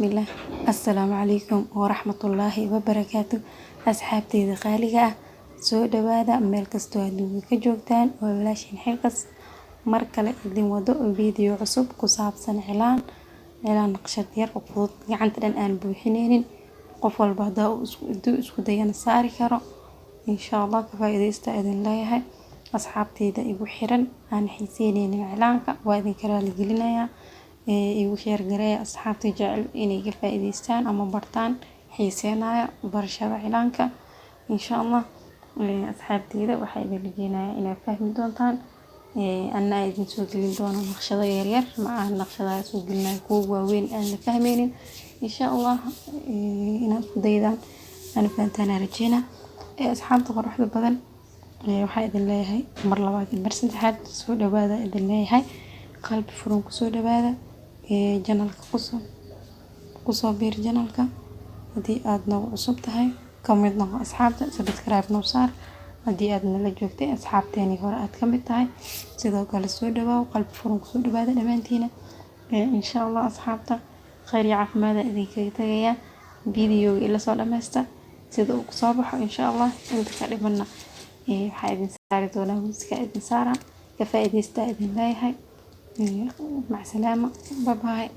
بسم الله. السلام عليكم ورحمة الله وبركاته. أصحابتي غالية سو دوادا مeel kasto adduunka ka joogtaan oo walaashin xilkas mar kale idin wado video cusub ku saabsan cilaan naqshad yar oo fudud gacanta dhan aan buuxineynin qof walba hadaa uu isku dayana saari karo insha Allah ka faa'iideysta idin leeyahay asxaabteyda igu xiran aan xiiseyneynin cilaanka waa idin kala gelinayaa igu sheer gareeya asxaabtay jecel inay ka faa'iideystaan ama bartaan xiiseenaya barashada cilaanka insha Allah asxaabteyda waxay idin rajeynayaa inaad fahmi doontaan anna idin soo gelin doono naqshado yar yar ma aha naqshadaha soo gelinayo kuwa waaweyn aan la fahmeynin insha Allah inaad ku daydaan ana fahantaan rajeena asxaabta quruxda badan waxay idin leeyahay mar labaad mar saddexaad soo dhawaada idin leeyahay qalbi furan ku soo dhawaada janalka ku soo biir janalka hadii aad nagu cusub tahay kamid noqo asxaabta subscribe noo saar hadii aad nala joogtay asxaabteeni hore aad kamid tahay sidoo kale soo dhawaaw qalbi furan ku soo dhawaada dhamaantiina insha Allah asxaabta khayr iyo caafimaad idinkaga tagaya video ila soo dhamaysta sida uu soo baxo insha Allah inta ka dhibana waxaa idin saari doonaa muusiga idin saara ka faa'iideysta idin leeyahay مع السلامة باي باي.